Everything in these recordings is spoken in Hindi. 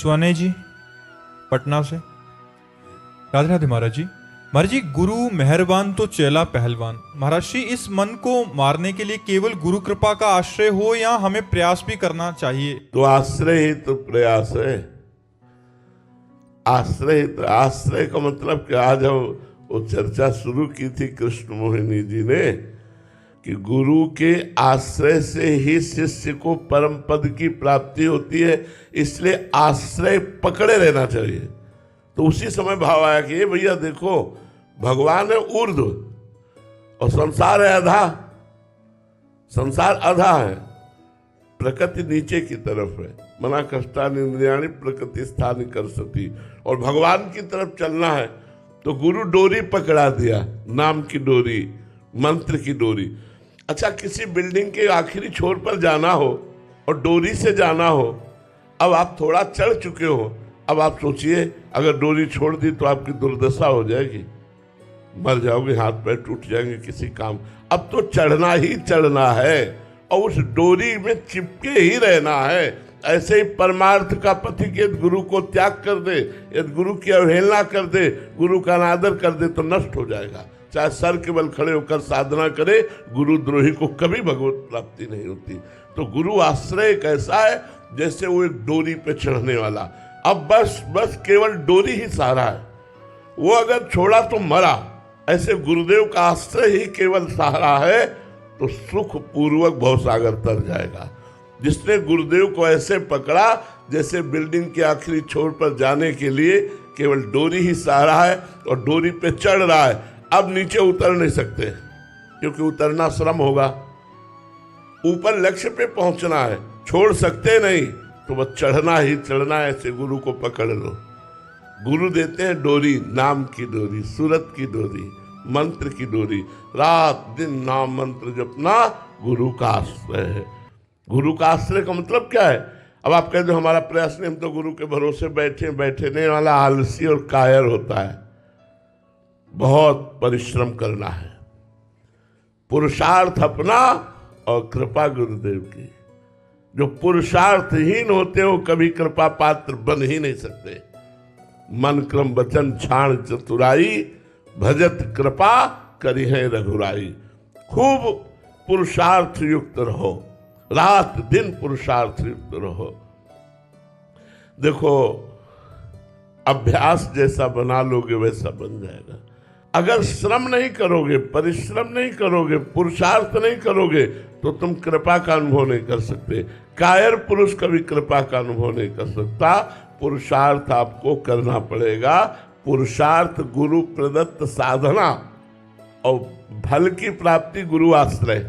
स्वाने जी पटना से। राधे राधे महाराज जी। महाराज जी, गुरु मेहरबान तो चेला पहलवान। महाराज जी, इस मन को मारने के लिए केवल गुरु कृपा का आश्रय हो या हमें प्रयास भी करना चाहिए? तो आश्रय ही तो प्रयास है। आश्रय तो आश्रय का मतलब कि आज हम वो चर्चा शुरू की थी कृष्ण मोहिनी जी ने कि गुरु के आश्रय से ही शिष्य को परम पद की प्राप्ति होती है, इसलिए आश्रय पकड़े रहना चाहिए। तो उसी समय भाव आया कि ये भैया देखो, भगवान है ऊर्ध्व और संसार है अधा। संसार अधा है, प्रकृति नीचे की तरफ है। मना कष्टानि इंद्रियाणि प्रकृति स्थानि कर्षति। और भगवान की तरफ चलना है तो गुरु डोरी पकड़ा दिया, नाम की डोरी, मंत्र की डोरी। अच्छा, किसी बिल्डिंग के आखिरी छोर पर जाना हो और डोरी से जाना हो, अब आप थोड़ा चढ़ चुके हो, अब आप सोचिए अगर डोरी छोड़ दी तो आपकी दुर्दशा हो जाएगी, मर जाओगे, हाथ पैर टूट जाएंगे किसी काम। अब तो चढ़ना ही चढ़ना है और उस डोरी में चिपके ही रहना है। ऐसे ही परमार्थ का पथिक यदि गुरु को त्याग कर दे, यदि गुरु की अवहेलना कर दे, गुरु का अनादर कर दे तो नष्ट हो जाएगा। चाहे सर के बल खड़े होकर साधना करे, गुरु द्रोही को कभी भगवत प्राप्ति नहीं होती। तो गुरु आश्रय कैसा है, जैसे वो एक डोरी पे चढ़ने वाला। अब बस केवल डोरी ही सहारा है, वो अगर छोड़ा तो मरा। ऐसे गुरुदेव का आश्रय ही केवल सहारा है तो सुख पूर्वक भवसागर तर जाएगा। जिसने गुरुदेव को ऐसे पकड़ा जैसे बिल्डिंग के आखिरी छोर पर जाने के लिए केवल डोरी ही सहारा है और डोरी पे चढ़ रहा है, अब नीचे उतर नहीं सकते क्योंकि उतरना श्रम होगा। ऊपर लक्ष्य पे पहुंचना है, छोड़ सकते नहीं, तो बस चढ़ना ही चढ़ना है। ऐसे गुरु को पकड़ लो। गुरु देते हैं डोरी, नाम की डोरी, सूरत की डोरी, मंत्र की डोरी। रात दिन नाम मंत्र जपना गुरु का आश्रय है। गुरु का आश्रय का मतलब क्या है? अब आप कहते हो हमारा प्रयास नहीं, हम तो गुरु के भरोसे बैठने वाला आलसी और कायर होता है। बहुत परिश्रम करना है, पुरुषार्थ अपना और कृपा गुरुदेव की। जो पुरुषार्थहीन होते हो कभी कृपा पात्र बन ही नहीं सकते। मन क्रम वचन छाण चतुराई, भजत कृपा करी है रघुराई। खूब पुरुषार्थ युक्त रहो, रात दिन पुरुषार्थ युक्त रहो। देखो, अभ्यास जैसा बना लोगे वैसा बन जाएगा। अगर श्रम नहीं करोगे, परिश्रम नहीं करोगे, पुरुषार्थ नहीं करोगे तो तुम कृपा का अनुभव नहीं कर सकते। कायर पुरुष कभी कृपा का अनुभव नहीं कर सकता। पुरुषार्थ आपको करना पड़ेगा। पुरुषार्थ गुरु प्रदत्त साधना और फल की प्राप्ति गुरु आश्रय,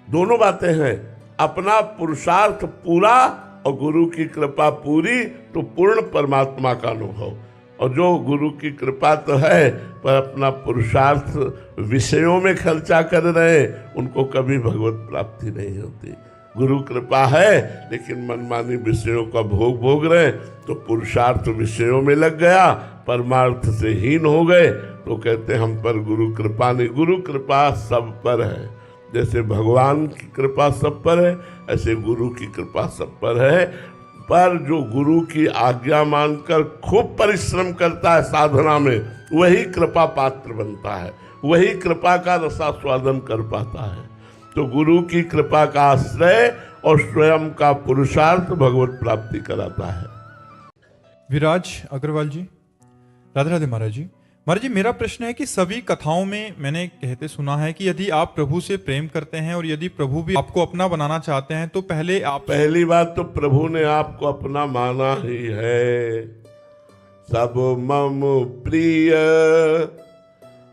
दोनों बातें हैं। अपना पुरुषार्थ पूरा और गुरु की कृपा पूरी तो पूर्ण परमात्मा का अनुभव। और जो गुरु की कृपा तो है पर अपना पुरुषार्थ विषयों में खर्चा कर रहे हैं, उनको कभी भगवत प्राप्ति नहीं होती। गुरु कृपा है लेकिन मनमानी विषयों का भोग रहे तो पुरुषार्थ विषयों में लग गया, परमार्थ से हीन हो गए। तो कहते हैं हम पर गुरु कृपा नहीं। गुरु कृपा सब पर है। जैसे भगवान की कृपा सब पर है, ऐसे गुरु की कृपा सब पर है। पर जो गुरु की आज्ञा मानकर खूब परिश्रम करता है साधना में, वही कृपा पात्र बनता है, वही कृपा का रसास्वादन कर पाता है। तो गुरु की कृपा का आश्रय और स्वयं का पुरुषार्थ भगवत प्राप्ति कराता है। विराज अग्रवाल जी। राधे राधे महाराज जी। महाराज जी, मेरा प्रश्न है कि सभी कथाओं में मैंने कहते सुना है कि यदि आप प्रभु से प्रेम करते हैं और यदि प्रभु भी आपको अपना बनाना चाहते हैं तो पहली बात तो प्रभु ने आपको अपना माना ही है। सब मम प्रिय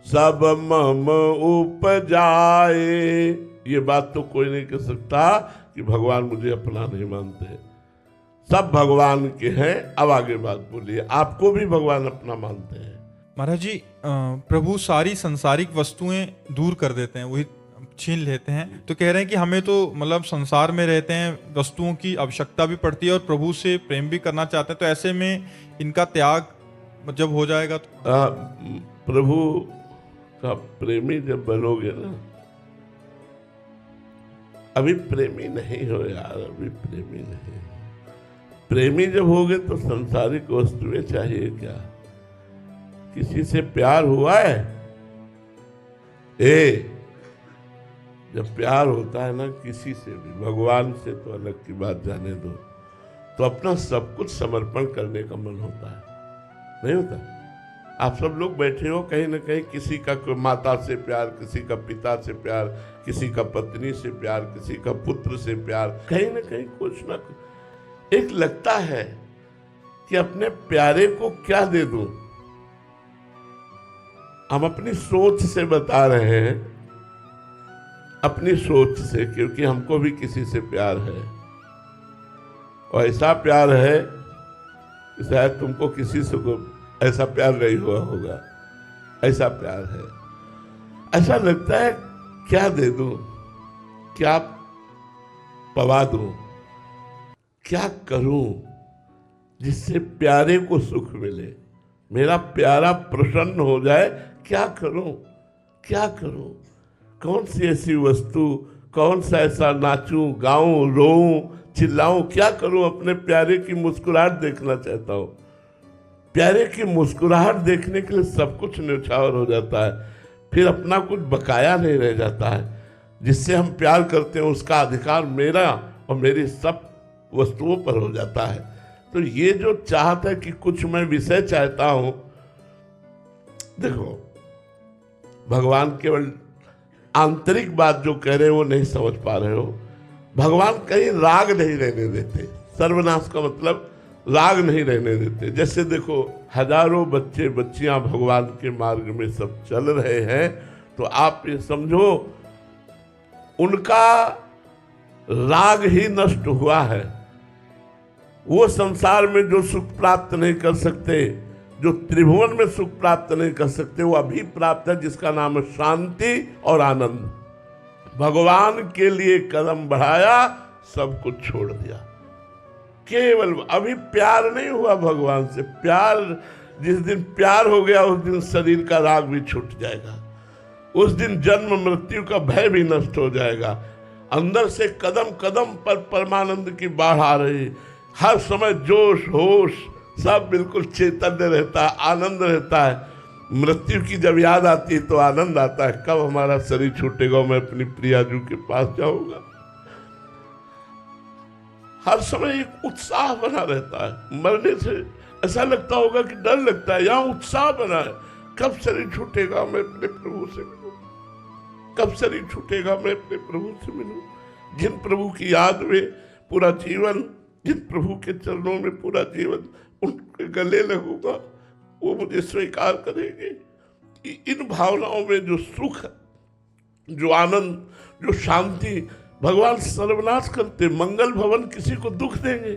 सब मम उपजाए, ये बात तो कोई नहीं कह सकता कि भगवान मुझे अपना नहीं मानते। सब भगवान के हैं। अब आगे बात बोलिए, आपको भी भगवान अपना मानते हैं? महाराज जी, प्रभु सारी संसारिक वस्तुएं दूर कर देते हैं, वही छीन लेते हैं। तो कह रहे हैं कि हमें तो मतलब संसार में रहते हैं, वस्तुओं की आवश्यकता भी पड़ती है और प्रभु से प्रेम भी करना चाहते हैं। तो ऐसे में इनका त्याग जब हो जाएगा तो प्रभु का प्रेमी जब बनोगे ना, अभी प्रेमी नहीं हो यार, अभी प्रेमी नहीं। प्रेमी जब हो गए तो संसारिक वस्तुएं चाहिए क्या? किसी से प्यार हुआ है? जब प्यार होता है ना किसी से भी, भगवान से तो अलग की बात जाने दो, तो अपना सब कुछ समर्पण करने का मन होता है, नहीं होता? आप सब लोग बैठे हो, कहीं ना कहीं किसी का माता से प्यार, किसी का पिता से प्यार, किसी का पत्नी से प्यार, किसी का पुत्र से प्यार, कहीं ना कहीं कुछ ना कुछ एक लगता है कि अपने प्यारे को क्या दे दूं। हम अपनी सोच से बता रहे हैं, अपनी सोच से, क्योंकि हमको भी किसी से प्यार है, और ऐसा प्यार है कि शायद तुमको किसी से को ऐसा प्यार नहीं हुआ होगा। ऐसा प्यार है, ऐसा लगता है क्या दे दूं, क्या पवा दूं, क्या करूं जिससे प्यारे को सुख मिले, मेरा प्यारा प्रसन्न हो जाए। क्या करूं, क्या करूं, कौन सी ऐसी वस्तु, कौन सा ऐसा नाचूं, गाऊं, रोऊं, चिल्लाऊं, क्या करूं? अपने प्यारे की मुस्कुराहट देखना चाहता हूं। प्यारे की मुस्कुराहट देखने के लिए सब कुछ न्यौछावर हो जाता है, फिर अपना कुछ बकाया नहीं रह जाता है। जिससे हम प्यार करते हैं उसका अधिकार मेरा और मेरी सब वस्तुओं पर हो जाता है। तो ये जो चाहता है कि कुछ मैं विषय चाहता हूं, देखो भगवान केवल आंतरिक बात जो कह रहे हो वो नहीं समझ पा रहे हो। भगवान कहीं राग नहीं रहने देते। सर्वनाश का मतलब राग नहीं रहने देते। जैसे देखो हजारों बच्चे बच्चियां भगवान के मार्ग में सब चल रहे हैं, तो आप ये समझो उनका राग ही नष्ट हुआ है। वो संसार में जो सुख प्राप्त नहीं कर सकते, जो त्रिभुवन में सुख प्राप्त नहीं कर सकते, वो अभी प्राप्त है, जिसका नाम है शांति और आनंद। भगवान के लिए कदम बढ़ाया, सब कुछ छोड़ दिया। केवल अभी प्यार नहीं हुआ भगवान से। प्यार, जिस दिन प्यार हो गया उस दिन शरीर का राग भी छूट जाएगा, उस दिन जन्म मृत्यु का भय भी नष्ट हो जाएगा। अंदर से कदम कदम पर परमानंद की बाढ़ आ रही, हर समय जोश होश सब बिल्कुल चैतन्य रहता है, आनंद रहता है। मृत्यु की जब याद आती है तो आनंद आता है, कब हमारा शरीर छूटेगा, मैं अपनी प्रियाजू के पास जाऊंगा। हर समय एक उत्साह बना रहता है। मरने से ऐसा लगता होगा कि डर लगता है, यहाँ उत्साह बना है, कब शरीर छूटेगा मैं अपने प्रभु से मिलूं, कब शरीर छूटेगा मैं अपने प्रभु से मिलूं। जिन प्रभु की याद में पूरा जीवन, जिन प्रभु के चरणों में पूरा जीवन उनके गले लगूंगा, वो मुझे स्वीकार करेंगे। इन भावनाओं में जो सुख, जो आनंद, जो शांति, भगवान सर्वनाश करते। मंगल भवन किसी को दुख देंगे,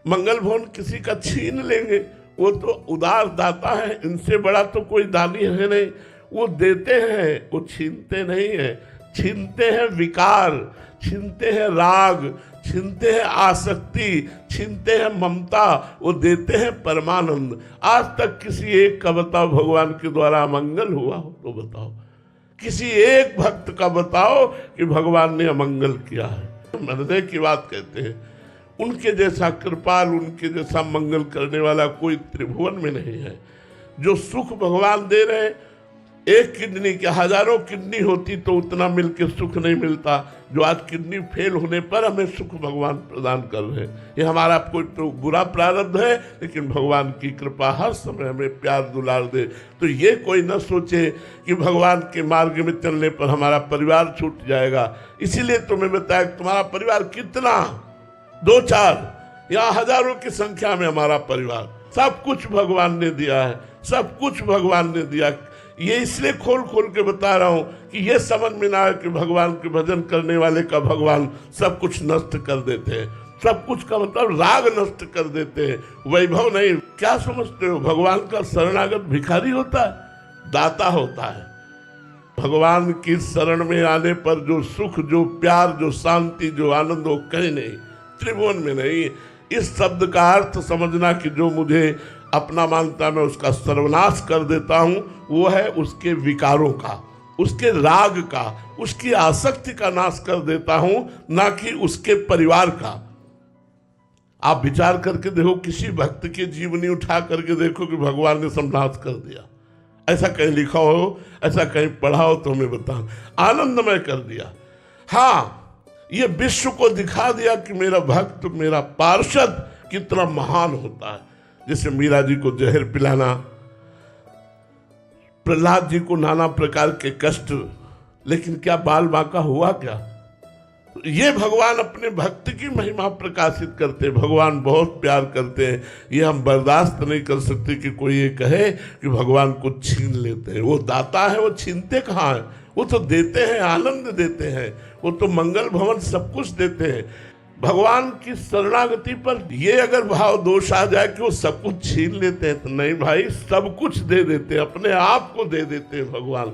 मंगल भवन किसी का छीन लेंगे। वो तो उदार दाता है, इनसे बड़ा तो कोई दानी है नहीं। वो देते हैं, वो छीनते नहीं है। छीनते हैं विकार, छीनते हैं राग, छीनते हैं आसक्ति, छीनते हैं ममता, वो देते हैं परमानंद। आज तक किसी एक का बताओ भगवान के द्वारा अमंगल हुआ हो तो बताओ, किसी एक भक्त का बताओ कि भगवान ने अमंगल किया है। हृदय की बात कहते हैं, उनके जैसा कृपाल, उनके जैसा मंगल करने वाला कोई त्रिभुवन में नहीं है। जो सुख भगवान दे रहे हैं, एक किडनी के हजारों किडनी होती तो उतना मिलके सुख नहीं मिलता जो आज किडनी फेल होने पर हमें सुख भगवान प्रदान कर रहे हैं। ये हमारा कोई तो बुरा प्रारब्ध है, लेकिन भगवान की कृपा हर समय हमें प्यार दुलार दे। तो ये कोई न सोचे कि भगवान के मार्ग में चलने पर हमारा परिवार छूट जाएगा। इसीलिए तुम्हें बताया तुम्हारा परिवार कितना, 2-4 या हजारों की संख्या में हमारा परिवार, सब कुछ भगवान ने दिया है, सब कुछ भगवान ने दिया। ये इसलिए खोल खोल के बता रहा हूं कि ये समझ में ना आए कि भगवान के भजन करने वाले का भगवान सब कुछ नष्ट कर देते हैं। सब कुछ का मतलब राग नष्ट कर देते हैं, वैभव नहीं। क्या समझते हो, भगवान का शरणागत भिखारी होता है, दाता होता है। भगवान की शरण में आने पर जो सुख, जो प्यार, जो शांति, जो आनंद, वो कहीं नहीं, त्रिभुवन में नहीं। इस शब्द का अर्थ समझना कि जो मुझे अपना मानता मैं उसका सर्वनाश कर देता हूं, वो है उसके विकारों का, उसके राग का, उसकी आसक्ति का नाश कर देता हूं, ना कि उसके परिवार का। आप विचार करके देखो, किसी भक्त की जीवनी उठा करके देखो कि भगवान ने संन्यास कर दिया, ऐसा कहीं लिखा हो, ऐसा कहीं पढ़ा हो तो हमें बताओ। आनंदमय कर दिया। हाँ, ये विश्व को दिखा दिया कि मेरा भक्त, मेरा पार्षद कितना महान होता है। जैसे मीरा जी को जहर पिलाना, प्रहलाद जी को नाना प्रकार के कष्ट, लेकिन क्या बाल बांका हुआ क्या? ये भगवान अपने भक्त की महिमा प्रकाशित करते हैं। भगवान बहुत प्यार करते हैं। ये हम बर्दाश्त नहीं कर सकते कि कोई ये कहे कि भगवान को छीन लेते हैं। वो दाता है, वो छीनते कहाँ है? वो तो देते हैं, आनंद देते हैं, वो तो मंगल भवन सब कुछ देते हैं। भगवान की शरणागति पर ये अगर भाव दोष आ जाए कि वो सब कुछ छीन लेते हैं, तो नहीं भाई, सब कुछ दे देते हैं, अपने आप को दे देते हैं भगवान।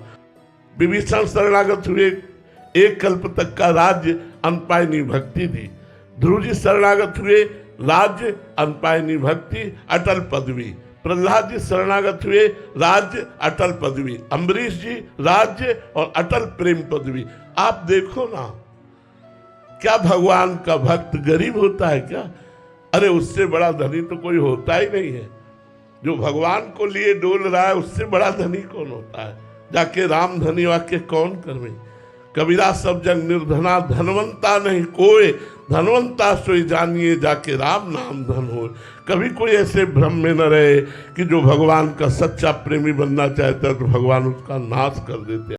विभीषण शरणागत हुए, एक कल्प तक का राज्य अनपायनी भक्ति दी। ध्रुव जी शरणागत हुए, राज्य अनपायनी भक्ति अटल पदवी। प्रहलाद जी शरणागत हुए, राज्य अटल पदवी। अम्बरीश जी राज्य और अटल प्रेम पदवी। आप देखो ना, क्या भगवान का भक्त गरीब होता है क्या? अरे उससे बड़ा धनी तो कोई होता ही नहीं है। जो भगवान को लिए डोल रहा है, उससे बड़ा धनी कौन होता है? जाके राम धनी वाक्य कौन करवे? कबीरा सब जग निर्धना, धनवंता नहीं कोई, धनवंता सोई जानिए, जाके राम नाम धन हो। कभी कोई ऐसे भ्रम में न रहे कि जो भगवान का सच्चा प्रेमी बनना चाहता है तो भगवान उसका नाश कर देते।